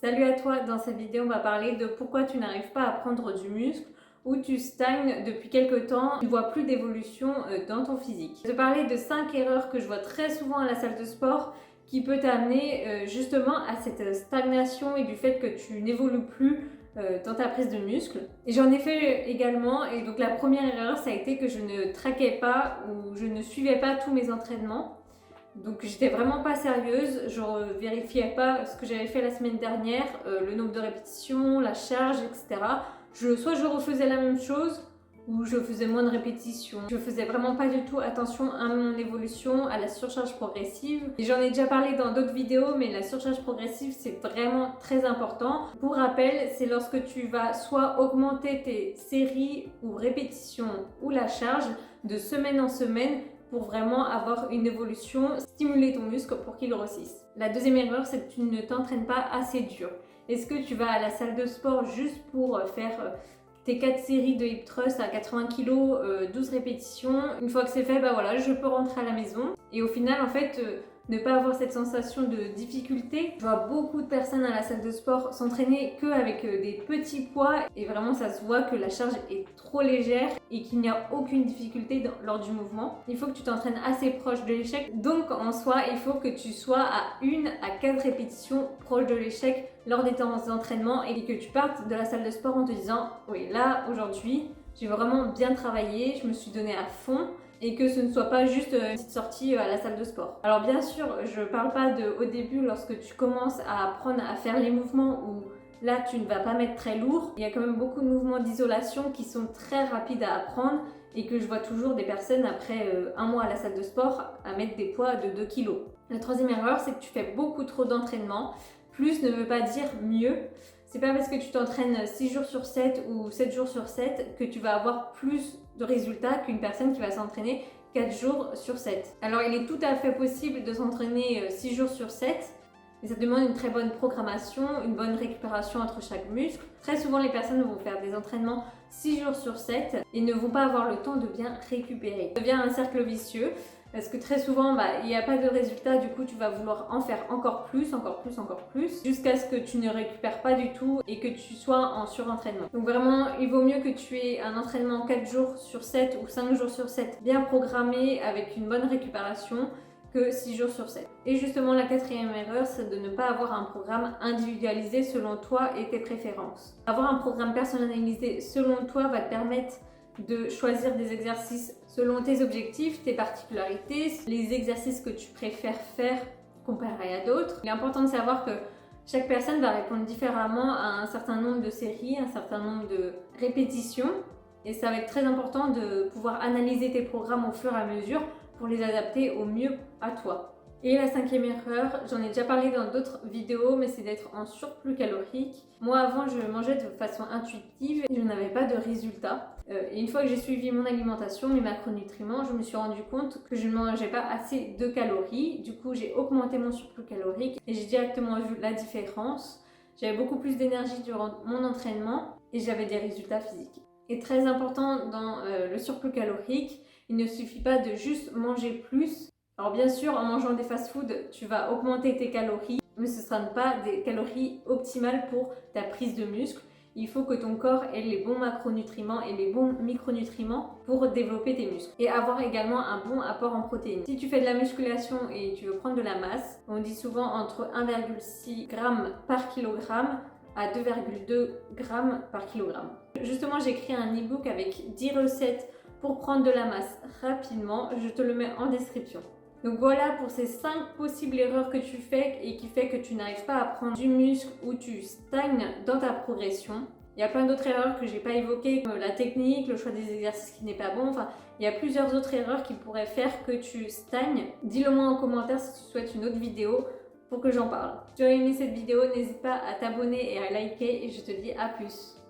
Salut à toi, dans cette vidéo on va parler de pourquoi tu n'arrives pas à prendre du muscle ou tu stagnes depuis quelque temps, tu ne vois plus d'évolution dans ton physique. Je vais te parler de 5 erreurs que je vois très souvent à la salle de sport qui peut t'amener justement à cette stagnation et du fait que tu n'évolues plus dans ta prise de muscle. Et j'en ai fait également, et donc la première erreur ça a été que je ne traquais pas ou je ne suivais pas tous mes entraînements. Donc j'étais vraiment pas sérieuse, je vérifiais pas ce que j'avais fait la semaine dernière, le nombre de répétitions, la charge, etc. Soit je refaisais la même chose ou je faisais moins de répétitions. Je faisais vraiment pas du tout attention à mon évolution, à la surcharge progressive. Et j'en ai déjà parlé dans d'autres vidéos, mais la surcharge progressive c'est vraiment très important. Pour rappel, c'est lorsque tu vas soit augmenter tes séries ou répétitions ou la charge de semaine en semaine pour vraiment avoir une évolution, stimuler ton muscle pour qu'il grossisse. La deuxième erreur, c'est que tu ne t'entraînes pas assez dur. Est-ce que tu vas à la salle de sport juste pour faire tes 4 séries de hip thrust à 80 kg, 12 répétitions? Une fois que c'est fait, bah voilà, je peux rentrer à la maison. Et au final, en fait, ne pas avoir cette sensation de difficulté. Je vois beaucoup de personnes à la salle de sport s'entraîner qu'avec des petits poids et vraiment ça se voit que la charge est trop légère et qu'il n'y a aucune difficulté lors du mouvement. Il faut que tu t'entraînes assez proche de l'échec. Donc en soi, il faut que tu sois à 1 à 4 répétitions proche de l'échec lors des temps d'entraînement et que tu partes de la salle de sport en te disant oui, là aujourd'hui, j'ai vraiment bien travaillé, je me suis donné à fond. Et que ce ne soit pas juste une petite sortie à la salle de sport. Alors bien sûr, je parle pas de au début lorsque tu commences à apprendre à faire les mouvements où là tu ne vas pas mettre très lourd. Il y a quand même beaucoup de mouvements d'isolation qui sont très rapides à apprendre et que je vois toujours des personnes après un mois à la salle de sport à mettre des poids de 2 kg. La troisième erreur, c'est que tu fais beaucoup trop d'entraînement. Plus ne veut pas dire mieux. C'est pas parce que tu t'entraînes 6 jours sur 7 ou 7 jours sur 7 que tu vas avoir plus de résultats qu'une personne qui va s'entraîner 4 jours sur 7. Alors il est tout à fait possible de s'entraîner 6 jours sur 7, mais ça demande une très bonne programmation, une bonne récupération entre chaque muscle. Très souvent les personnes vont faire des entraînements 6 jours sur 7 et ne vont pas avoir le temps de bien récupérer. Ça devient un cercle vicieux. Parce que très souvent, il n'y a pas de résultat, du coup tu vas vouloir en faire encore plus, jusqu'à ce que tu ne récupères pas du tout et que tu sois en surentraînement. Donc vraiment, il vaut mieux que tu aies un entraînement 4 jours sur 7 ou 5 jours sur 7 bien programmé avec une bonne récupération que 6 jours sur 7. Et justement, la quatrième erreur, c'est de ne pas avoir un programme individualisé selon toi et tes préférences. Avoir un programme personnalisé selon toi va te permettre de choisir des exercices selon tes objectifs, tes particularités, les exercices que tu préfères faire comparé à d'autres. Il est important de savoir que chaque personne va répondre différemment à un certain nombre de séries, un certain nombre de répétitions et ça va être très important de pouvoir analyser tes programmes au fur et à mesure pour les adapter au mieux à toi. Et la cinquième erreur, j'en ai déjà parlé dans d'autres vidéos, mais c'est d'être en surplus calorique. Moi avant, je mangeais de façon intuitive et je n'avais pas de résultats. Et une fois que j'ai suivi mon alimentation, mes macronutriments, je me suis rendu compte que je ne mangeais pas assez de calories. Du coup, j'ai augmenté mon surplus calorique et j'ai directement vu la différence. J'avais beaucoup plus d'énergie durant mon entraînement et j'avais des résultats physiques. Et très important dans le surplus calorique, il ne suffit pas de juste manger plus. Alors bien sûr, en mangeant des fast-foods, tu vas augmenter tes calories, mais ce ne sera pas des calories optimales pour ta prise de muscle. Il faut que ton corps ait les bons macronutriments et les bons micronutriments pour développer tes muscles. Et avoir également un bon apport en protéines. Si tu fais de la musculation et tu veux prendre de la masse, on dit souvent entre 1,6 g par kilogramme à 2,2 g par kilogramme. Justement, j'ai écrit un e-book avec 10 recettes pour prendre de la masse rapidement. Je te le mets en description. Donc voilà pour ces 5 possibles erreurs que tu fais et qui fait que tu n'arrives pas à prendre du muscle ou tu stagnes dans ta progression. Il y a plein d'autres erreurs que j'ai pas évoquées, comme la technique, le choix des exercices qui n'est pas bon. Enfin, il y a plusieurs autres erreurs qui pourraient faire que tu stagnes. Dis-le moi en commentaire si tu souhaites une autre vidéo pour que j'en parle. Si tu as aimé cette vidéo, n'hésite pas à t'abonner et à liker et je te dis à plus.